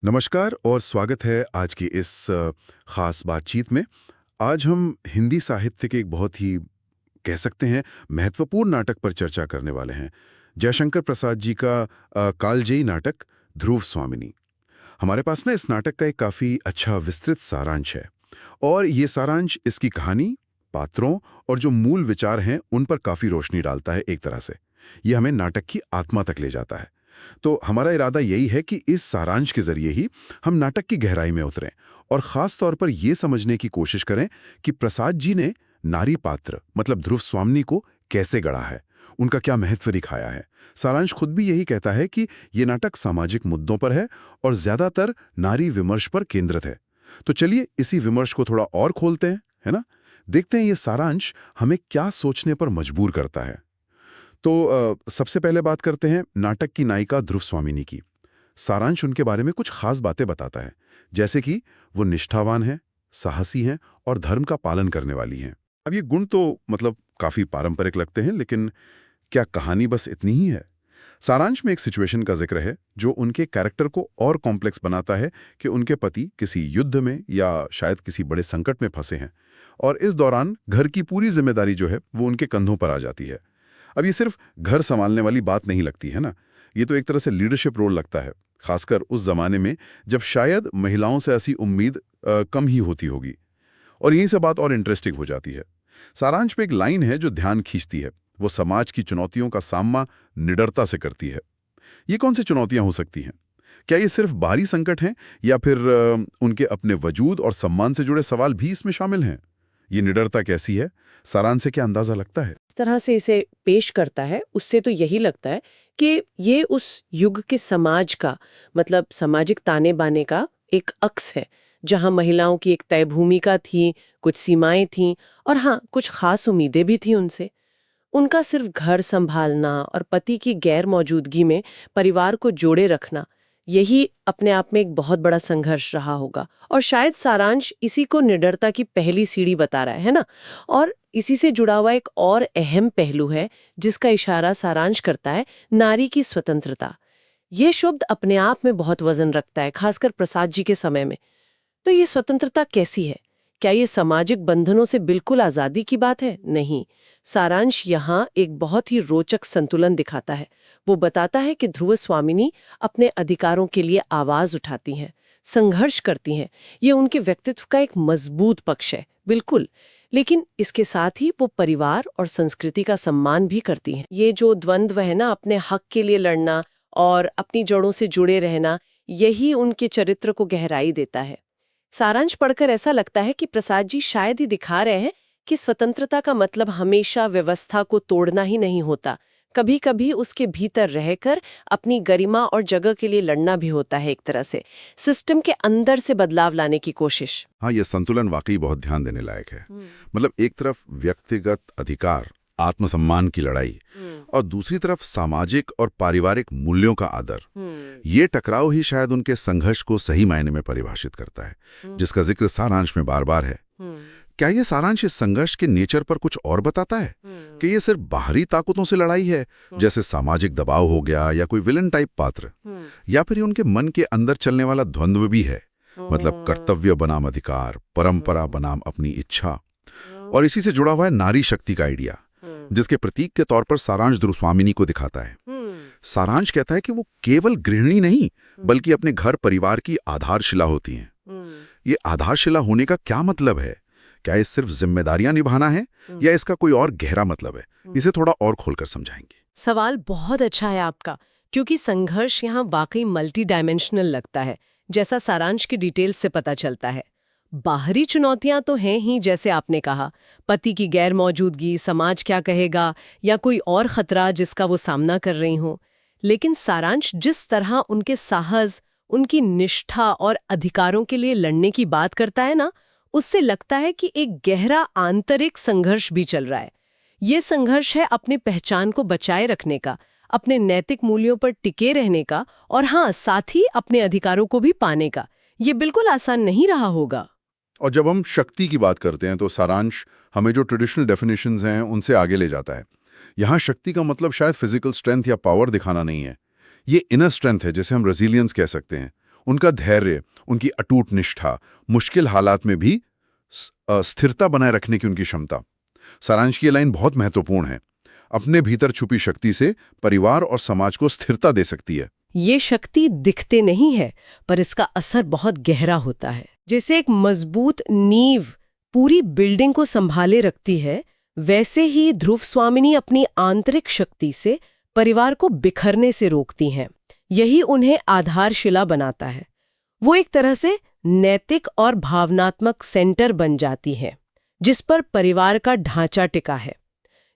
नमस्कार और स्वागत है आज की इस खास बातचीत में। आज हम हिंदी साहित्य के एक बहुत ही कह सकते हैं महत्वपूर्ण नाटक पर चर्चा करने वाले हैं। जयशंकर प्रसाद जी का कालजयी नाटक ध्रुव स्वामिनी। हमारे पास ना इस नाटक का एक काफ़ी अच्छा विस्तृत सारांश है और ये सारांश इसकी कहानी, पात्रों और जो मूल विचार हैं उन पर काफ़ी रोशनी डालता है। एक तरह से ये हमें नाटक की आत्मा तक ले जाता है। तो हमारा इरादा यही है कि इस सारांश के जरिए ही हम नाटक की गहराई में उतरें और ख़ास तौर पर यह समझने की कोशिश करें कि प्रसाद जी ने नारी पात्र मतलब ध्रुव स्वामिनी को कैसे गढ़ा है, उनका क्या महत्व दिखाया है। सारांश खुद भी यही कहता है कि ये नाटक सामाजिक मुद्दों पर है और ज्यादातर नारी विमर्श पर केंद्रित है। तो चलिए इसी विमर्श को थोड़ा और खोलते हैं, है ना। देखते हैं ये सारांश हमें क्या सोचने पर मजबूर करता है। तो सबसे पहले बात करते हैं नाटक की नायिका ध्रुव स्वामिनी की। सारांश उनके बारे में कुछ खास बातें बताता है, जैसे कि वो निष्ठावान हैं, साहसी हैं और धर्म का पालन करने वाली हैं। अब ये गुण तो मतलब काफी पारंपरिक लगते हैं, लेकिन क्या कहानी बस इतनी ही है? सारांश में एक सिचुएशन का जिक्र है जो उनके कैरेक्टर को और कॉम्प्लेक्स बनाता है कि उनके पति किसी युद्ध में या शायद किसी बड़े संकट में फंसे हैं और इस दौरान घर की पूरी जिम्मेदारी जो है वो उनके कंधों पर आ जाती है। अब ये सिर्फ घर संभालने वाली बात नहीं लगती है ना, ये तो एक तरह से लीडरशिप रोल लगता है, खासकर उस जमाने में जब शायद महिलाओं से ऐसी उम्मीद कम ही होती होगी। और यहीं से बात और इंटरेस्टिंग हो जाती है। सारांश में एक लाइन है जो ध्यान खींचती है, वो समाज की चुनौतियों का सामना निडरता से करती है। ये कौन सी चुनौतियां हो सकती हैं? क्या ये सिर्फ बाहरी संकट हैं या फिर उनके अपने वजूद और सम्मान से जुड़े सवाल भी इसमें शामिल हैं? ये निडरता कैसी है? सारांश से क्या अंदाजा लगता है? इस तरह से इसे पेश करता है, उससे तो यही लगता है कि ये उस युग के समाज का मतलब सामाजिक ताने बाने का एक अक्स है, जहां महिलाओं की एक तय भूमिका थी, कुछ सीमाएं थीं और हाँ, कुछ खास उम्मीदें भी थी उनसे। उनका सिर्फ घर संभालना और पति की गैर मौजूदगी में परिवार को जोड़े रखना, यही अपने आप में एक बहुत बड़ा संघर्ष रहा होगा। और शायद सारांश इसी को निडरता की पहली सीढ़ी बता रहा है ना। और इसी से जुड़ा हुआ एक और अहम पहलू है जिसका इशारा सारांश करता है, नारी की स्वतंत्रता। ये शब्द अपने आप में बहुत वजन रखता है, खासकर प्रसाद जी के समय में। तो ये स्वतंत्रता कैसी है? क्या ये सामाजिक बंधनों से बिल्कुल आजादी की बात है? नहीं। सारांश यहाँ एक बहुत ही रोचक संतुलन दिखाता है। वो बताता है कि ध्रुव स्वामिनी अपने अधिकारों के लिए आवाज उठाती हैं, संघर्ष करती हैं। ये उनके व्यक्तित्व का एक मजबूत पक्ष है, बिल्कुल। लेकिन इसके साथ ही वो परिवार और संस्कृति का सम्मान भी करती हैं। ये जो द्वंद्व है ना, अपने हक के लिए लड़ना और अपनी जड़ों से जुड़े रहना, यही उनके चरित्र को गहराई देता है। सारांश पढ़कर ऐसा लगता है कि प्रसाद जी शायद ही दिखा रहे हैं कि स्वतंत्रता का मतलब हमेशा व्यवस्था को तोड़ना ही नहीं होता। कभी कभी उसके भीतर रहकर अपनी गरिमा और जगह के लिए लड़ना भी होता है, एक तरह से सिस्टम के अंदर से बदलाव लाने की कोशिश। हाँ, ये संतुलन वाकई बहुत ध्यान देने लायक है। मतलब एक तरफ व्यक्तिगत अधिकार, आत्मसम्मान की लड़ाई और दूसरी तरफ सामाजिक और पारिवारिक मूल्यों का आदर। ये टकराव ही शायद उनके संघर्ष को सही मायने में परिभाषित करता है, जिसका जिक्र सारांश में बार बार है। क्या ये सारांश इस संघर्ष के नेचर पर कुछ और बताता है कि ये सिर्फ बाहरी ताकतों से लड़ाई है, जैसे सामाजिक दबाव हो गया या कोई विलन टाइप पात्र, या फिर ये उनके मन के अंदर चलने वाला द्वंद्व भी है, मतलब कर्तव्य बनाम अधिकार, परंपरा बनाम अपनी इच्छा। और इसी से जुड़ा हुआ है नारी शक्ति का आइडिया, जिसके प्रतीक के तौर पर सारांश ध्रुव स्वामिनी को दिखाता है। सारांश कहता है कि वो केवल गृहिणी नहीं बल्कि अपने घर परिवार की आधारशिला होती हैं। ये आधारशिला होने का क्या मतलब है? क्या ये सिर्फ जिम्मेदारियां निभाना है या इसका कोई और गहरा मतलब है? इसे थोड़ा और खोलकर समझाएंगे। सवाल बहुत अच्छा है आपका, क्योंकि संघर्ष यहाँ वाकई मल्टी डायमेंशनल लगता है, जैसा सारांश की डिटेल्स से पता चलता है। बाहरी चुनौतियां तो हैं ही, जैसे आपने कहा, पति की गैर मौजूदगी, समाज क्या कहेगा, या कोई और खतरा जिसका वो सामना कर रही हो। लेकिन सारांश जिस तरह उनके साहस, उनकी निष्ठा और अधिकारों के लिए लड़ने की बात करता है ना, उससे लगता है कि एक गहरा आंतरिक संघर्ष भी चल रहा है। ये संघर्ष है अपनी पहचान को बचाए रखने का, अपने नैतिक मूल्यों पर टिके रहने का और हाँ, साथ ही अपने अधिकारों को भी पाने का। ये बिल्कुल आसान नहीं रहा होगा। और जब हम शक्ति की बात करते हैं तो सारांश हमें जो ट्रेडिशनल डेफिनेशंस हैं उनसे आगे ले जाता है। यहाँ शक्ति का मतलब शायद फिजिकल स्ट्रेंथ या पावर दिखाना नहीं है, ये इनर स्ट्रेंथ है, जिसे हम रेजिलियंस कह सकते हैं। उनका धैर्य, उनकी अटूट निष्ठा, मुश्किल हालात में भी स्थिरता बनाए रखने की उनकी क्षमता। सारांश की ये लाइन बहुत महत्वपूर्ण है। अपने भीतर छुपी शक्ति से परिवार और समाज को स्थिरता दे सकती है। ये शक्ति दिखते नहीं है, पर इसका असर बहुत गहरा होता है। जैसे एक मजबूत नींव पूरी बिल्डिंग को संभाले रखती है, वैसे ही ध्रुव स्वामिनी अपनी आंतरिक शक्ति से परिवार को बिखरने से रोकती हैं। यही उन्हें आधारशिला बनाता है। वो एक तरह से नैतिक और भावनात्मक सेंटर बन जाती है, जिस पर परिवार का ढांचा टिका है।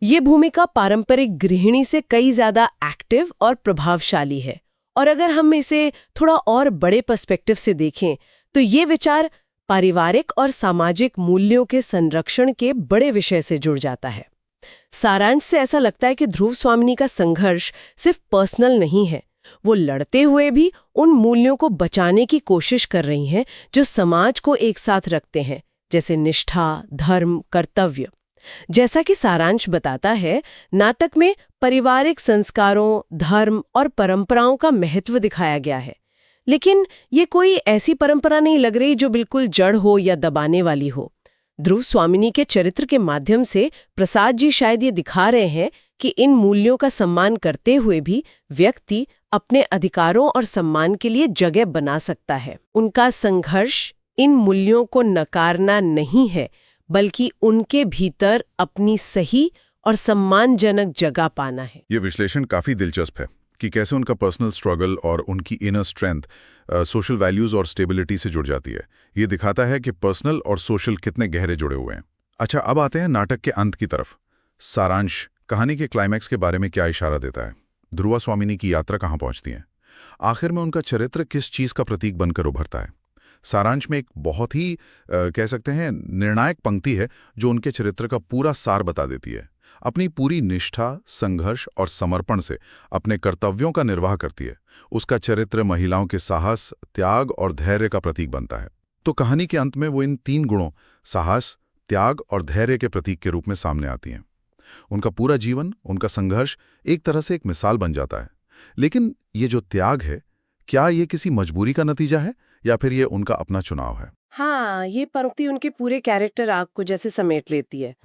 ये भूमिका पारंपरिक गृहिणी से कई ज्यादा एक्टिव और प्रभावशाली है। और अगर हम इसे थोड़ा और बड़े पर्सपेक्टिव से देखें, तो ये विचार पारिवारिक और सामाजिक मूल्यों के संरक्षण के बड़े विषय से जुड़ जाता है। सारांश से ऐसा लगता है कि ध्रुव स्वामिनी का संघर्ष सिर्फ पर्सनल नहीं है। वो लड़ते हुए भी उन मूल्यों को बचाने की कोशिश कर रही हैं जो समाज को एक साथ रखते हैं, जैसे निष्ठा, धर्म, कर्तव्य। जैसा कि सारांश बताता है, नाटक में पारिवारिक संस्कारों, धर्म और परंपराओं का महत्व दिखाया गया है। लेकिन ये कोई ऐसी परंपरा नहीं लग रही जो बिल्कुल जड़ हो या दबाने वाली हो। ध्रुव स्वामिनी के चरित्र के माध्यम से प्रसाद जी शायद ये दिखा रहे हैं कि इन मूल्यों का सम्मान करते हुए भी व्यक्ति अपने अधिकारों और सम्मान के लिए जगह बना सकता है। उनका संघर्ष इन मूल्यों को नकारना नहीं है, बल्कि उनके भीतर अपनी सही और सम्मानजनक जगह पाना है। ये विश्लेषण काफी दिलचस्प है कि कैसे उनका पर्सनल स्ट्रगल और उनकी इनर स्ट्रेंथ सोशल वैल्यूज और स्टेबिलिटी से जुड़ जाती है। ये दिखाता है कि पर्सनल और सोशल कितने गहरे जुड़े हुए हैं। अच्छा, अब आते हैं नाटक के अंत की तरफ। सारांश कहानी के क्लाइमैक्स के बारे में क्या इशारा देता है? ध्रुवा स्वामिनी की यात्रा कहाँ पहुंचती है? आखिर में उनका चरित्र किस चीज का प्रतीक बनकर उभरता है? सारांश में एक बहुत ही कह सकते हैं निर्णायक पंक्ति है जो उनके चरित्र का पूरा सार बता देती है। अपनी पूरी निष्ठा, संघर्ष और समर्पण से अपने कर्तव्यों का निर्वाह करती है। उसका चरित्र महिलाओं के साहस, त्याग और धैर्य का प्रतीक बनता है। तो कहानी के अंत में वो इन 3 गुणों साहस, त्याग और धैर्य के प्रतीक के रूप में सामने आती हैं। उनका पूरा जीवन, उनका संघर्ष एक तरह से एक मिसाल बन जाता है। लेकिन ये जो त्याग है, क्या ये किसी मजबूरी का नतीजा है या फिर ये उनका अपना चुनाव है? हाँ, ये पंक्ति उनके पूरे कैरेक्टर आर्क को जैसे समेट लेती है।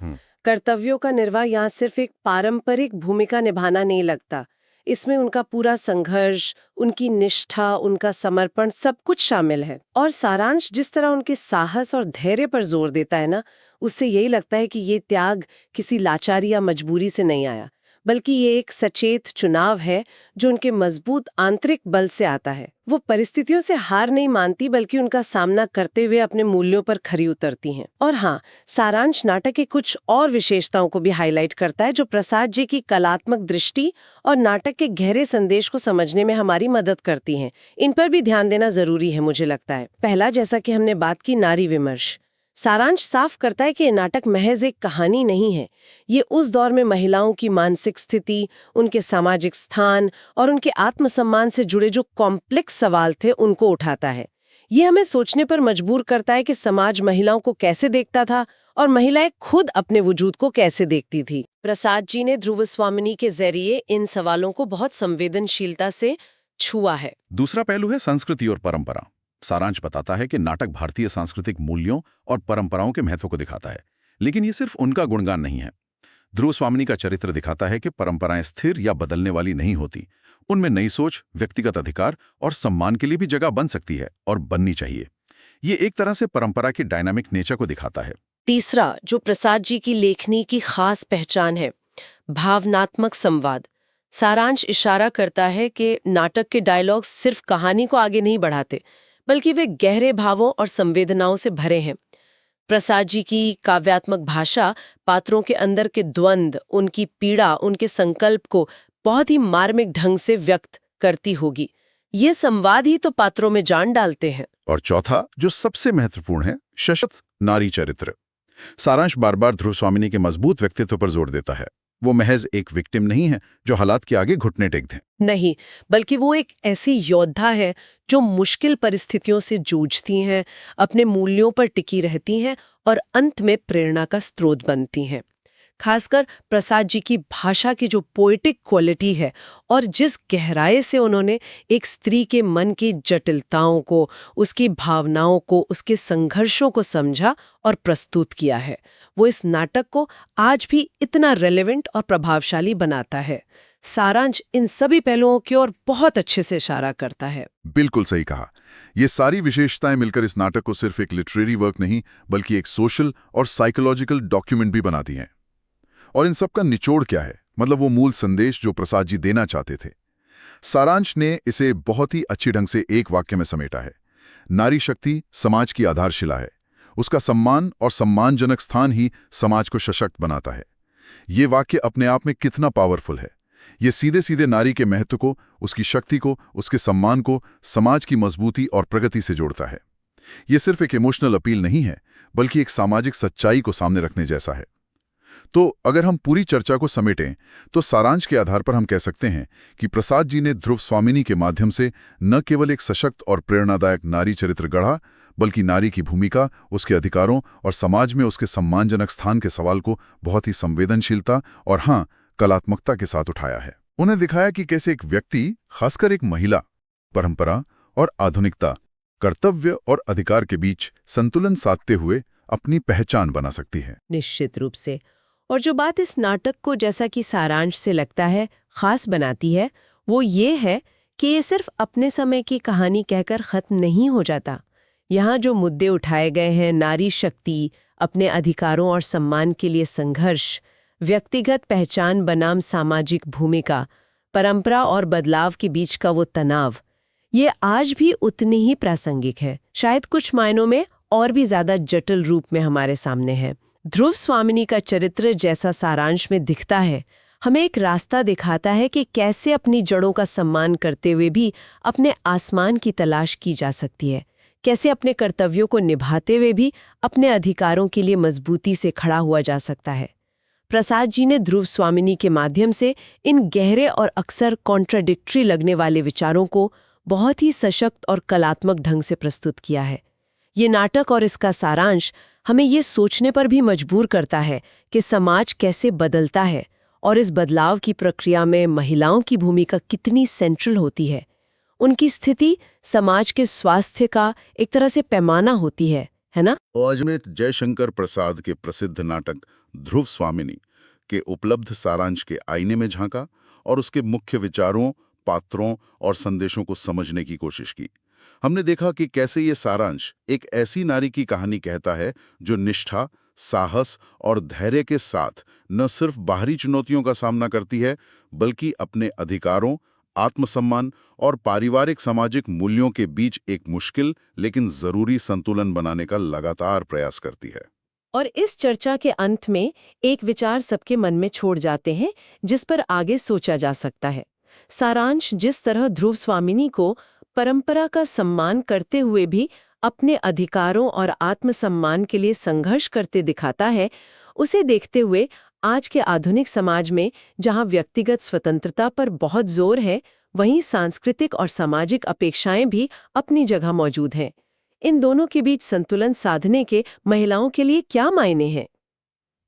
कर्तव्यों का निर्वाह यहाँ सिर्फ एक पारंपरिक भूमिका निभाना नहीं लगता। इसमें उनका पूरा संघर्ष, उनकी निष्ठा, उनका समर्पण सब कुछ शामिल है। और सारांश जिस तरह उनके साहस और धैर्य पर जोर देता है ना, उससे यही लगता है कि ये त्याग किसी लाचारी या मजबूरी से नहीं आया, बल्कि ये एक सचेत चुनाव है जो उनके मजबूत आंतरिक बल से आता है। वो परिस्थितियों से हार नहीं मानती, बल्कि उनका सामना करते हुए अपने मूल्यों पर खरी उतरती हैं। और हाँ, सारांश नाटक के कुछ और विशेषताओं को भी हाईलाइट करता है जो प्रसाद जी की कलात्मक दृष्टि और नाटक के गहरे संदेश को समझने में हमारी मदद करती हैं। इन पर भी ध्यान देना जरूरी है मुझे लगता है। पहला, जैसा कि हमने बात की, नारी विमर्श। सारांश साफ करता है कि ये नाटक महज एक कहानी नहीं है। ये उस दौर में महिलाओं की मानसिक स्थिति, उनके सामाजिक स्थान और उनके आत्मसम्मान से जुड़े जो कॉम्प्लेक्स सवाल थे उनको उठाता है। ये हमें सोचने पर मजबूर करता है कि समाज महिलाओं को कैसे देखता था और महिलाएं खुद अपने वजूद को कैसे देखती थी। प्रसाद जी ने ध्रुव स्वामिनी के जरिए इन सवालों को बहुत संवेदनशीलता से छुआ है। दूसरा पहलू है संस्कृति और परंपरा। सारांश बताता है कि नाटक भारतीय सांस्कृतिक मूल्यों और परंपराओं के महत्व को दिखाता है, लेकिन ये सिर्फ उनका गुणगान नहीं है। ध्रुव स्वामिनी का चरित्र दिखाता है कि परंपराएं स्थिर या बदलने वाली नहीं होती। उनमें नई सोच, व्यक्तिगत अधिकार और सम्मान के लिए भी जगह बन सकती है और बननी चाहिए। ये एक तरह से परंपरा की डायनामिक नेचर को दिखाता है। तीसरा, जो प्रसाद जी की लेखनी की खास पहचान है, भावनात्मक संवाद। सारांश इशारा करता है कि नाटक के डायलॉग सिर्फ कहानी को आगे नहीं बढ़ाते, बल्कि वे गहरे भावों और संवेदनाओं से भरे हैं। प्रसाद जी की काव्यात्मक भाषा पात्रों के अंदर के द्वंद्व, उनकी पीड़ा, उनके संकल्प को बहुत ही मार्मिक ढंग से व्यक्त करती होगी। ये संवाद ही तो पात्रों में जान डालते हैं। और चौथा, जो सबसे महत्वपूर्ण है, सशक्त नारी चरित्र। सारांश बार बार ध्रुव स्वामिनी के मजबूत व्यक्तित्व पर जोर देता है। वो महज एक विक्टिम नहीं है जो हालात के आगे घुटने टेक दें। नहीं, बल्कि वो एक ऐसी योद्धा है जो मुश्किल परिस्थितियों से जूझती हैं, अपने मूल्यों पर टिकी रहती हैं और अंत में प्रेरणा का स्रोत बनती हैं। खासकर प्रसाद जी की भाषा की जो पोएटिक क्वालिटी है और जिस गहराई से उन्होंने एक स्त्री के मन की जटिलताओं को, उसकी भावनाओं को, उसके संघर्षों को समझा और प्रस्तुत किया है, वो इस नाटक को आज भी इतना रेलेवेंट और प्रभावशाली बनाता है। सारांश इन सभी पहलुओं की ओर बहुत अच्छे से इशारा करता है। बिल्कुल सही कहा। ये सारी विशेषताएं मिलकर इस नाटक को सिर्फ एक लिटरेरी वर्क नहीं बल्कि एक सोशल और साइकोलॉजिकल डॉक्यूमेंट भी बनाती हैं। और इन सब का निचोड़ क्या है, मतलब वो मूल संदेश जो प्रसाद जी देना चाहते थे। सारांश ने इसे बहुत ही अच्छी ढंग से एक वाक्य में समेटा है। नारी शक्ति समाज की आधारशिला है। उसका सम्मान और सम्मानजनक स्थान ही समाज को सशक्त बनाता है। ये वाक्य अपने आप में कितना पावरफुल है। ये सीधे सीधे नारी के महत्व को, उसकी शक्ति को, उसके सम्मान को समाज की मजबूती और प्रगति से जोड़ता है। ये सिर्फ एक इमोशनल अपील नहीं है बल्कि एक सामाजिक सच्चाई को सामने रखने जैसा है। तो अगर हम पूरी चर्चा को समेटें तो सारांश के आधार पर हम कह सकते हैं कि प्रसाद जी ने ध्रुव स्वामिनी के माध्यम से न केवल एक सशक्त और प्रेरणादायक नारी चरित्र गढ़ा, बल्कि नारी की भूमिका, उसके अधिकारों और समाज में उसके सम्मानजनक स्थान के सवाल को बहुत ही संवेदनशीलता और हाँ, कलात्मकता के साथ उठाया है। उन्हें दिखाया कि कैसे एक व्यक्ति, खासकर एक महिला, परंपरा और आधुनिकता, कर्तव्य और अधिकार के बीच संतुलन साधते हुए अपनी पहचान बना सकती है। निश्चित रूप से। और जो बात इस नाटक को, जैसा कि सारांश से लगता है, खास बनाती है, वो ये है कि ये सिर्फ अपने समय की कहानी कहकर खत्म नहीं हो जाता। यहाँ जो मुद्दे उठाए गए हैं, नारी शक्ति, अपने अधिकारों और सम्मान के लिए संघर्ष, व्यक्तिगत पहचान बनाम सामाजिक भूमिका, परंपरा और बदलाव के बीच का वो तनाव, ये आज भी उतनी ही प्रासंगिक है, शायद कुछ मायनों में और भी ज्यादा जटिल रूप में हमारे सामने है। ध्रुव स्वामिनी का चरित्र, जैसा सारांश में दिखता है, हमें एक रास्ता दिखाता है कि कैसे अपनी जड़ों का सम्मान करते हुए भी अपने आसमान की तलाश की जा सकती है, कैसे अपने कर्तव्यों को निभाते हुए भी अपने अधिकारों के लिए मजबूती से खड़ा हुआ जा सकता है। प्रसाद जी ने ध्रुव स्वामिनी के माध्यम से इन गहरे और अक्सर कॉन्ट्राडिक्टरी लगने वाले विचारों को बहुत ही सशक्त और कलात्मक ढंग से प्रस्तुत किया है। ये नाटक और इसका सारांश हमें ये सोचने पर भी मजबूर करता है कि समाज कैसे बदलता है और इस बदलाव की प्रक्रिया में महिलाओं की भूमिका कितनी सेंट्रल होती है। उनकी स्थिति समाज के स्वास्थ्य का एक तरह से पैमाना होती है ना? आज में जयशंकर प्रसाद के प्रसिद्ध नाटक ध्रुव स्वामिनी के उपलब्ध सारांश के आईने में झांका और उसके मुख्य विचारों, पात्रों और संदेशों को समझने की कोशिश की। हमने देखा कि कैसे ये सारांश एक ऐसी नारी की कहानी कहता है जो निष्ठा, साहस और धैर्य के साथ न सिर्फ बाहरी चुनौतियों का सामना करती है बल्कि अपने अधिकारों, आत्मसम्मान और पारिवारिक सामाजिक मूल्यों के बीच एक मुश्किल लेकिन जरूरी संतुलन बनाने का लगातार प्रयास करती है। और इस चर्चा के अंत में एक विचार सबके मन में छोड़ जाते हैं जिस पर आगे सोचा जा सकता है। सारांश जिस तरह ध्रुव स्वामिनी को परंपरा का सम्मान करते हुए भी अपने अधिकारों और आत्मसम्मान के लिए संघर्ष करते दिखाता है, उसे देखते हुए आज के आधुनिक समाज में जहां व्यक्तिगत स्वतंत्रता पर बहुत जोर है, वहीं सांस्कृतिक और सामाजिक अपेक्षाएं भी अपनी जगह मौजूद हैं। इन दोनों के बीच संतुलन साधने के महिलाओं के लिए क्या मायने हैं?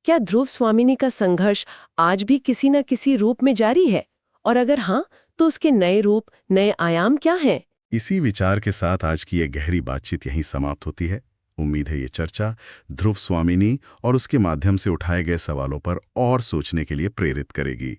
क्या ध्रुव स्वामिनी का संघर्ष आज भी किसी न किसी रूप में जारी है? और अगर हाँ, तो उसके नए रूप, नए आयाम क्या हैं? इसी विचार के साथ आज की ये गहरी बातचीत यहीं समाप्त होती है। उम्मीद है ये चर्चा ध्रुव स्वामिनी और उसके माध्यम से उठाए गए सवालों पर और सोचने के लिए प्रेरित करेगी।